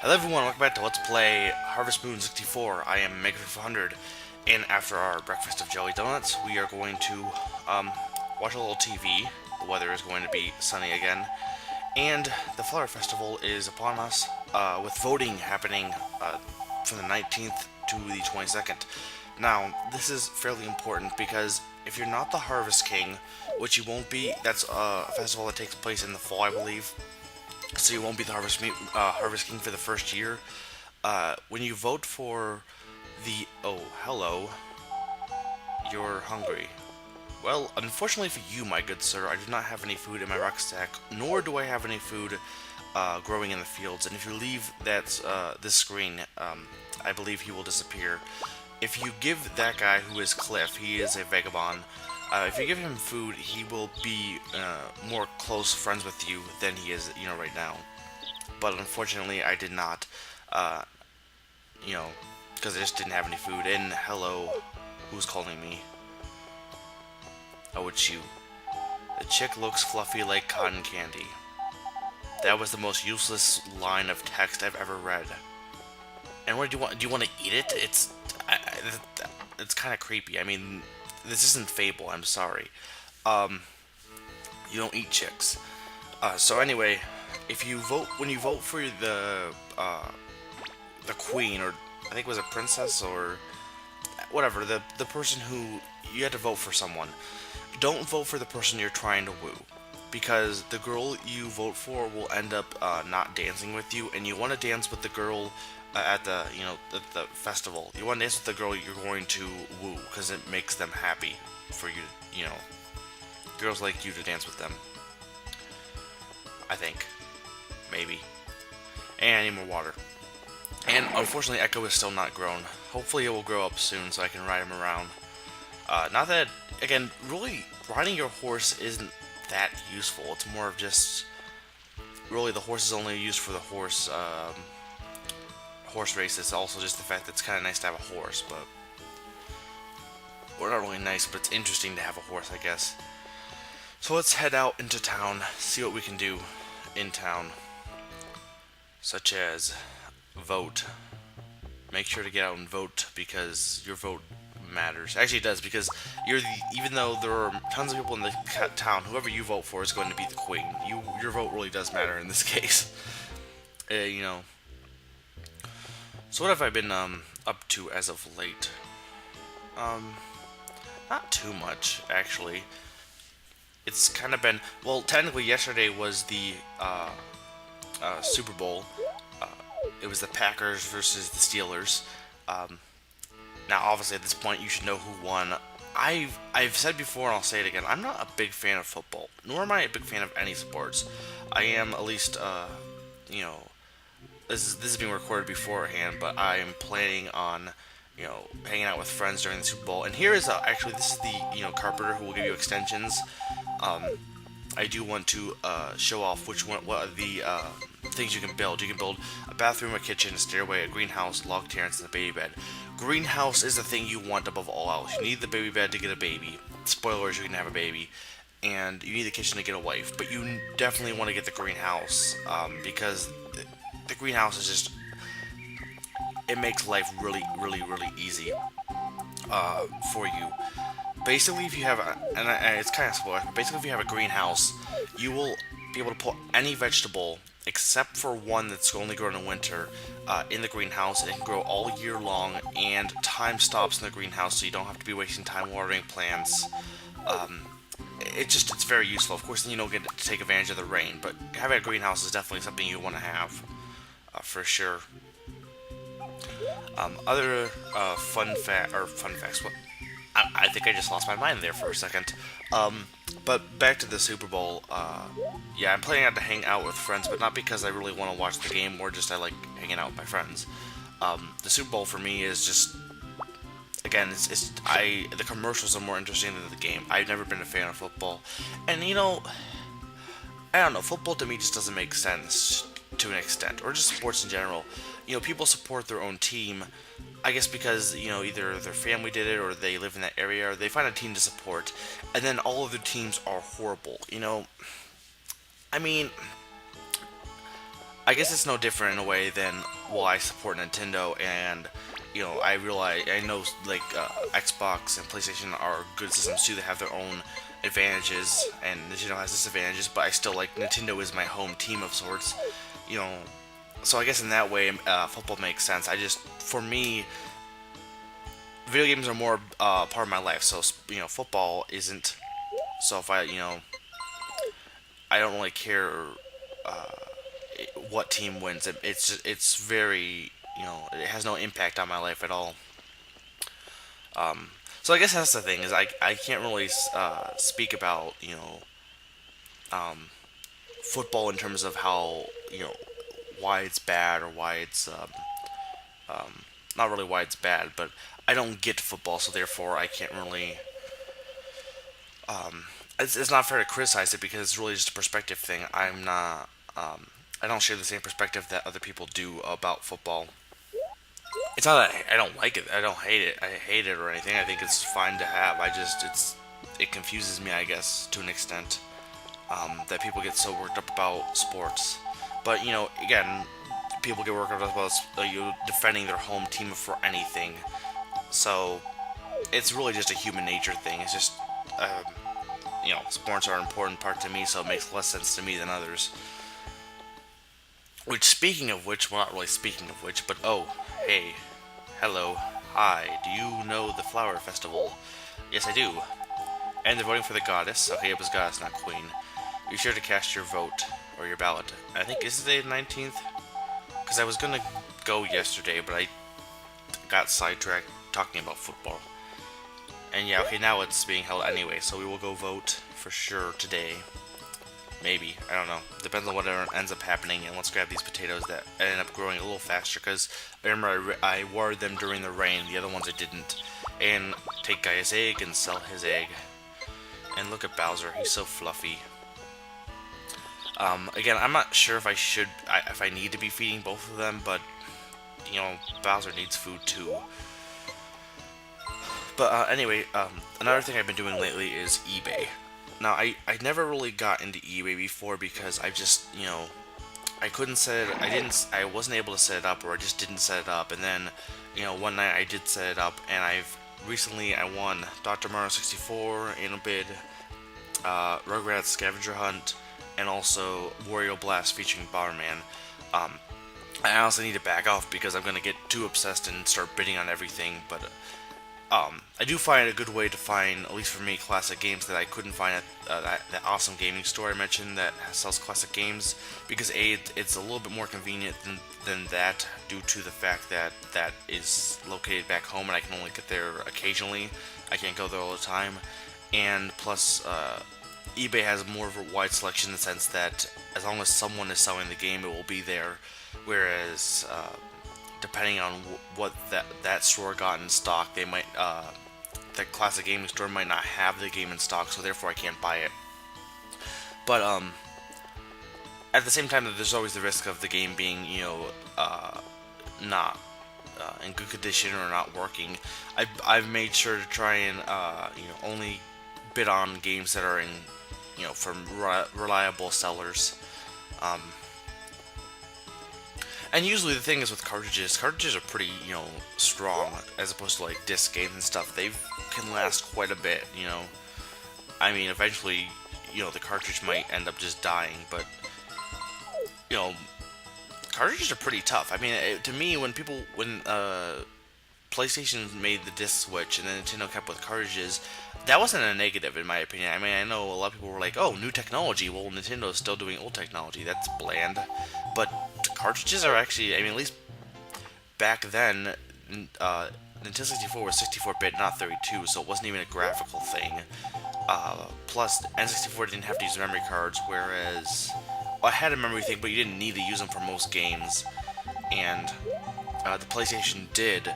Hello everyone, welcome back to Let's Play Harvest Moon 64. I am Mega400, and after our breakfast of jelly donuts, we are going to watch a little TV. The weather is going to be sunny again, and the Flower Festival is upon us, with voting happening from the 19th to the 22nd. Now, this is fairly important because if you're not the Harvest King, which you won't be, that's a festival that takes place in the fall, I believe, so you won't be the Harvest King for the first year. When you vote for the hello, you're hungry. Well, unfortunately for you, my good sir, I do not have any food in my rucksack, nor do I have any food growing in the fields. And if you leave this screen, I believe he will disappear. If you give that guy who is Cliff, he is a vagabond. If you give him food, he will be more close friends with you than he is, right now. But unfortunately, I did not, uh, you know, because I just didn't have any food. And hello, who's calling me? Oh, it's you. The chick looks fluffy like cotton candy. That was the most useless line of text I've ever read. And what do you want? Do you want to eat it? It's kind of creepy. I mean, this isn't Fable. I'm sorry. Um, you don't eat chicks. So anyway, if you vote when you vote for the queen, or I think it was a princess, or whatever, the person who you had to vote for someone. Don't vote for the person you're trying to woo, because the girl you vote for will end up not dancing with you, and you want to dance with the girl at the festival. You want to dance with the girl you're going to woo because it makes them happy for you. Girls like you to dance with them. I think, maybe. And I need more water. And unfortunately, Echo is still not grown. Hopefully, it will grow up soon so I can ride him around. Not that, again, really, riding your horse isn't that useful. It's more of just, really, the horse is only used for the horse races. Also, just the fact that it's kind of nice to have a horse, but, well, not really nice, but it's interesting to have a horse, I guess. So let's head out into town, see what we can do in town, such as vote. Make sure to get out and vote because your vote matters. Actually, it does, because even though there are tons of people in the town, whoever you vote for is going to be the queen. Your vote really does matter in this case. You know. So what have I been up to as of late? Not too much actually. It's kind of been, well, technically yesterday was the Super Bowl. Uh, it was the Packers versus the Steelers. Um, Now, obviously, at this point, you should know who won. I've said before, and I'll say it again. I'm not a big fan of football, nor am I a big fan of any sports. I am at least, you know, this is being recorded beforehand, but I am planning on, hanging out with friends during the Super Bowl. And here is actually, this is the carpenter who will give you extensions. Um, I do want to show off what are the things you can build. You can build a bathroom, a kitchen, a stairway, a greenhouse, log terrace, and a baby bed. Greenhouse is the thing you want above all else. You need the baby bed to get a baby. Spoilers, you can have a baby. And you need the kitchen to get a wife. But you definitely want to get the greenhouse, because the greenhouse is just, it makes life really, really, really easy for you. Basically, if you have and it's kind of spoiled, but basically if you have a greenhouse, you will be able to put any vegetable except for one that's only grown in winter in the greenhouse. It can grow all year long, and time stops in the greenhouse, so you don't have to be wasting time watering plants. Um, it's very useful. Of course, then you don't get to take advantage of the rain, but having a greenhouse is definitely something you want to have for sure. Other fun facts. What I think I just lost my mind there for a second. But back to the Super Bowl. Yeah, I'm planning out to hang out with friends, but not because I really want to watch the game, or just I like hanging out with my friends. The Super Bowl for me is just, again, the commercials are more interesting than the game. I've never been a fan of football, and I don't know, football to me just doesn't make sense to an extent, or just sports in general. People support their own team, I guess because, either their family did it, or they live in that area, or they find a team to support, and then all of their teams are horrible. I mean, I guess it's no different in a way than, well, I support Nintendo, and I realize, I know, like, Xbox and PlayStation are good systems too. They have their own advantages, and Nintendo has disadvantages. But I still, like, Nintendo is my home team of sorts. You know, so I guess in that way, football makes sense. For me, video games are more part of my life. So football isn't. So if I don't really care what team wins. It's very, it has no impact on my life at all. So I guess that's the thing, is I can't really speak about football in terms of how, why it's bad, or why it's not really why it's bad, but I don't get football, so therefore I can't really. It's not fair to criticize it, because it's really just a perspective thing. I'm not. I don't share the same perspective that other people do about football. It's not that I don't like it. I don't hate it. I hate it or anything. I think it's fine to have. It confuses me, I guess, to an extent, that people get so worked up about sports. But again, people get worked up about defending their home team for anything. So it's really just a human nature thing. It's just sports are an important part to me, so it makes less sense to me than others. Which, speaking of which, well, not really speaking of which, but oh, hey, hello, hi, do you know the Flower Festival? Yes, I do. And they're voting for the goddess. Okay, it was goddess, not queen. Be sure to cast your vote, or your ballot. I think, is it the 19th? Because I was gonna go yesterday, but I got sidetracked talking about football. And yeah, okay, now it's being held anyway, so we will go vote for sure today. Maybe, I don't know. Depends on whatever ends up happening. And let's grab these potatoes that end up growing a little faster, because I remember I watered them during the rain. The other ones I didn't. And take Guy's egg and sell his egg. And look at Bowser, he's so fluffy. Again, I'm not sure if if I need to be feeding both of them, but Bowser needs food too. But anyway, another thing I've been doing lately is eBay. Now, I never really got into eBay before, because I just, I couldn't set it, I wasn't able to set it up, or I just didn't set it up. And then, one night I did set it up, and recently I won Dr. Mario 64 in a bid, Rugrats Scavenger Hunt, and also Wario Blast featuring Bomberman. I honestly need to back off, because I'm going to get too obsessed and start bidding on everything, but I do find a good way to find, at least for me, classic games that I couldn't find at that awesome gaming store I mentioned that sells classic games, because it's a little bit more convenient than that, due to the fact that that is located back home and I can only get there occasionally. I can't go there all the time, and plus eBay has more of a wide selection in the sense that as long as someone is selling the game, it will be there, whereas depending on what that store got in stock, they might the classic gaming store might not have the game in stock, so therefore I can't buy it. But at the same time, there's always the risk of the game being not in good condition or not working. I've made sure to try and only bid on games that are in from reliable sellers. And usually the thing is with cartridges are pretty, strong, as opposed to like disc games and stuff. They can last quite a bit, I mean, eventually, the cartridge might end up just dying, but, cartridges are pretty tough. I mean, to me, when PlayStation made the disc switch and then Nintendo kept with cartridges, that wasn't a negative in my opinion. I mean, I know a lot of people were like, oh, new technology. Well, Nintendo's still doing old technology. That's bland. But cartridges are actually, I mean, at least back then, Nintendo 64 was 64-bit, not 32, so it wasn't even a graphical thing. Plus, N64 didn't have to use memory cards, whereas I had a memory thing, but you didn't need to use them for most games. And the PlayStation did,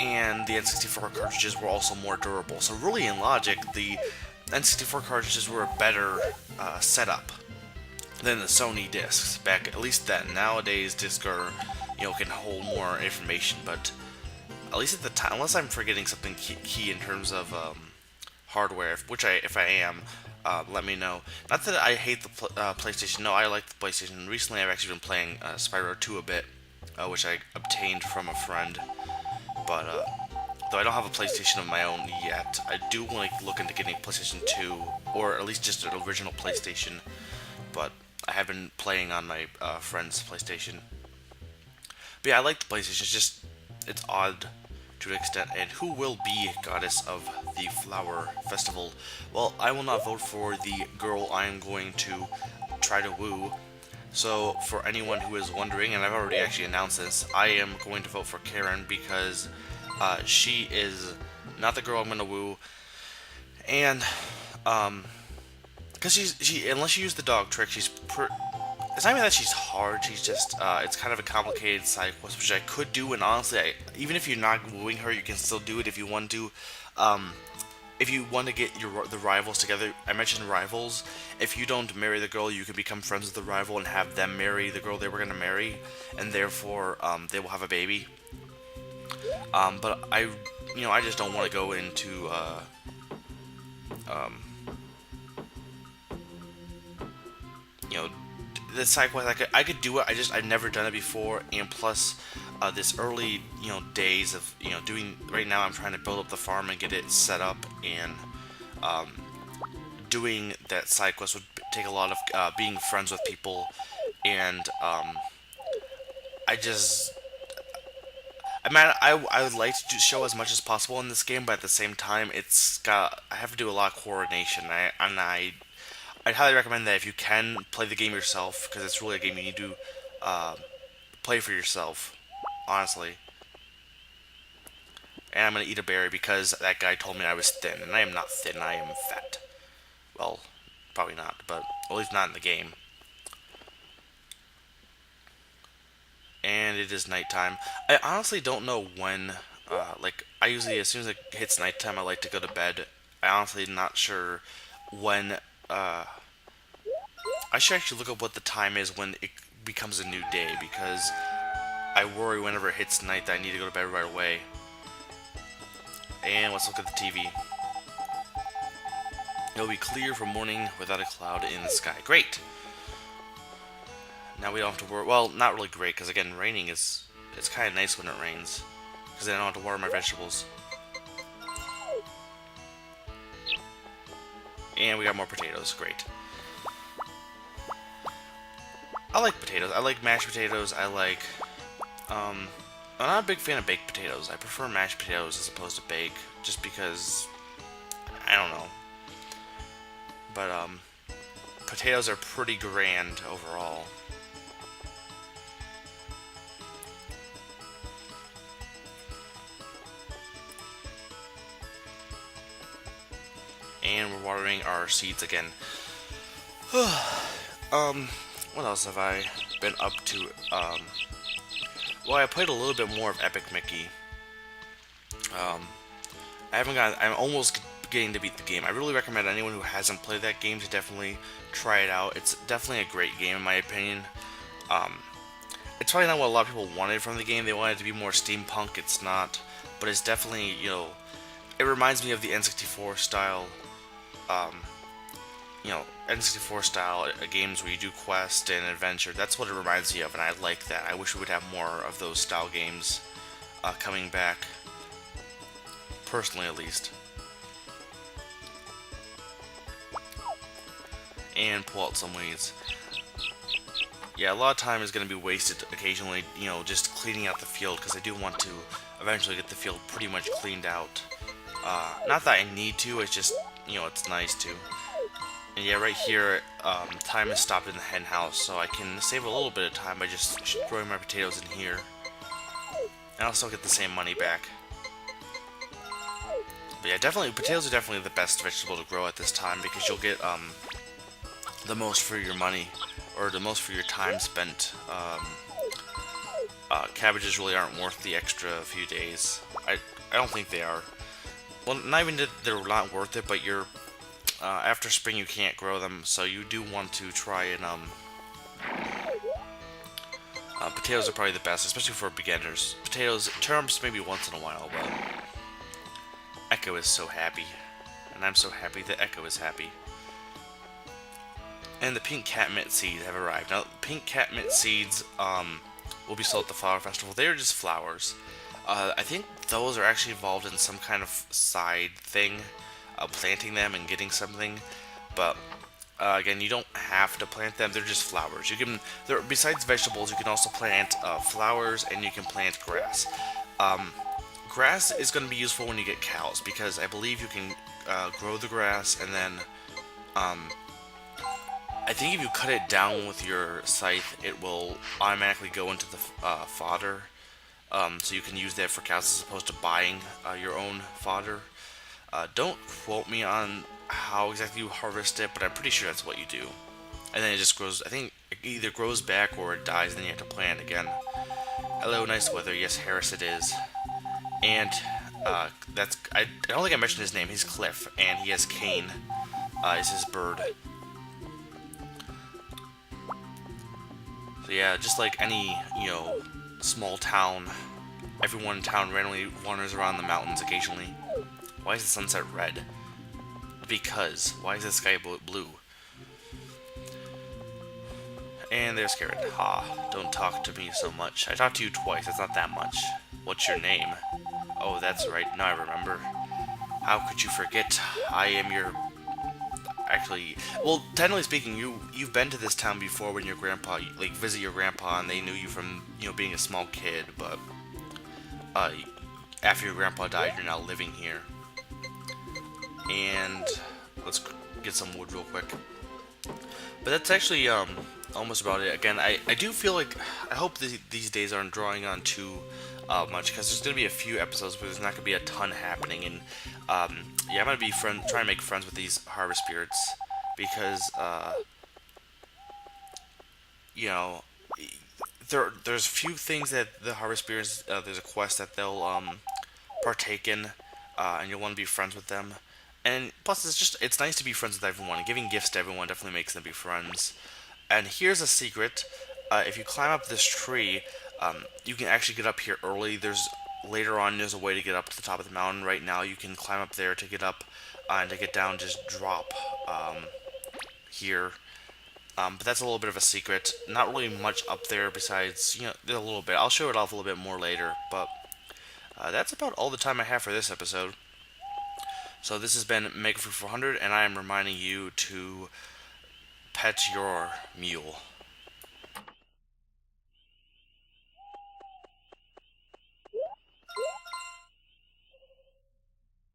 and the N64 cartridges were also more durable. So really, in logic, the N64 cartridges were a better setup than the Sony discs back, at least then. Nowadays, discs are, can hold more information, but at least at the time, unless I'm forgetting something key in terms of hardware, if I am, let me know. Not that I hate the PlayStation. No, I like the PlayStation. Recently, I've actually been playing Spyro 2 a bit, which I obtained from a friend. But though I don't have a PlayStation of my own yet, I do want to look into getting a PlayStation 2, or at least just an original PlayStation. But I have been playing on my friend's PlayStation. But yeah, I like the PlayStation. It's odd to an extent. And who will be goddess of the flower festival? Well, I will not vote for the girl I am going to try to woo. So, for anyone who is wondering, and I've already actually announced this, I am going to vote for Karen because she is not the girl I'm going to woo, and because she unless you use the dog trick, it's not even that she's hard. She's just it's kind of a complicated side quest, which I could do, and honestly, even if you're not wooing her, you can still do it if you want to. If you want to get the rivals together, I mentioned rivals. If you don't marry the girl, you can become friends with the rival and have them marry the girl they were gonna marry, and therefore they will have a baby. But I just don't want to go into um, you know, the side quest. I could do it. I've never done it before, and plus, this early days of doing right now. I'm trying to build up the farm and get it set up, and doing that side quest would take a lot of being friends with people, and I just. I mean, I would like to show as much as possible in this game, but at the same time, I have to do a lot of coordination. I'd highly recommend that if you can play the game yourself, because it's really a game you need to play for yourself, honestly. And I'm gonna eat a berry because that guy told me I was thin, and I am not thin. I am fat. Well, probably not, but at least not in the game. And it is nighttime. I honestly don't know when. I usually, as soon as it hits nighttime, I like to go to bed. I honestly not sure when. I should actually look up what the time is when it becomes a new day, because I worry whenever it hits night that I need to go to bed right away. And let's look at the TV. It'll be clear for morning without a cloud in the sky. Great! Now we don't have to worry. Well, not really great, because again, raining is. It's kind of nice when it rains, because I don't have to water my vegetables. And we got more potatoes. Great. I like potatoes. I like mashed potatoes. I'm not a big fan of baked potatoes. I prefer mashed potatoes as opposed to bake, just because, I don't know. But, potatoes are pretty grand overall. And we're watering our seeds again. What else have I been up to? Well, I played a little bit more of Epic Mickey. I'm almost getting to beat the game. I really recommend anyone who hasn't played that game to definitely try it out. It's definitely a great game in my opinion. It's probably not what a lot of people wanted from the game. They wanted it to be more steampunk. It's not, but it's definitely, it reminds me of the N64 style. N64 style games where you do quest and adventure. That's what it reminds me of, and I like that. I wish we would have more of those style games coming back. Personally, at least. And pull out some weeds. Yeah, a lot of time is going to be wasted occasionally, just cleaning out the field, because I do want to eventually get the field pretty much cleaned out. Not that I need to, it's just, it's nice to. And yeah, right here, time is stopped in the hen house, so I can save a little bit of time by just growing my potatoes in here. And I'll still get the same money back. But yeah, potatoes are definitely the best vegetable to grow at this time, because you'll get, the most for your money, or the most for your time spent. Cabbages really aren't worth the extra few days. I don't think they are. Well, not even that they're not worth it, but after spring you can't grow them, so you do want to try and, potatoes are probably the best, especially for beginners. Potatoes, turnips maybe once in a while, but Echo is so happy. And I'm so happy that Echo is happy. and the pink catmint seeds have arrived. Now, pink catmint seeds will be sold at the flower festival. They are just flowers. I think those are actually involved in some kind of side thing, planting them and getting something. But again, you don't have to plant them. They're just flowers. You can, there besides vegetables, you can also plant flowers and you can plant grass. Grass is going to be useful when you get cows because I believe you can grow the grass and then I think if you cut it down with your scythe, it will automatically go into the fodder. So you can use that for cows as opposed to buying your own fodder. Don't quote me on how exactly you harvest it, but I'm pretty sure that's what you do. And then it just grows, I think it either grows back or it dies, and then you have to plant again. Hello, nice weather. Yes, Harris it is. And I don't think I mentioned his name. He's Cliff, and he has Kane, is his bird. So yeah, just like any, small town, everyone in town randomly wanders around the mountains occasionally. Why is the sunset red? Because. Why is the sky blue? And there's Karen. Ha, don't talk to me so much. I talked to you twice, it's not that much. What's your name? Oh, that's right, now I remember. How could you forget? I am your... Actually, well, technically speaking, you've been to this town before when your grandpa, like, visit your grandpa, and they knew you from, being a small kid, but, after your grandpa died, you're now living here. And let's get some wood real quick. But that's actually, almost about it. Again, I do feel like, I hope these days aren't drawing on too much, because there's going to be a few episodes where there's not going to be a ton happening, and yeah, I'm going to be trying to make friends with these harvest spirits, because, there's a few things that the harvest spirits, there's a quest that they'll partake in, and you'll want to be friends with them. And plus, it's nice to be friends with everyone, and giving gifts to everyone definitely makes them be friends. And here's a secret. If you climb up this tree, you can actually get up here early. Later on, there's a way to get up to the top of the mountain. Right now, you can climb up there to get up, and to get down, just drop here. But that's a little bit of a secret. Not really much up there besides, there's a little bit. I'll show it off a little bit more later, but that's about all the time I have for this episode. So this has been Mega 400, and I am reminding you to pet your mule.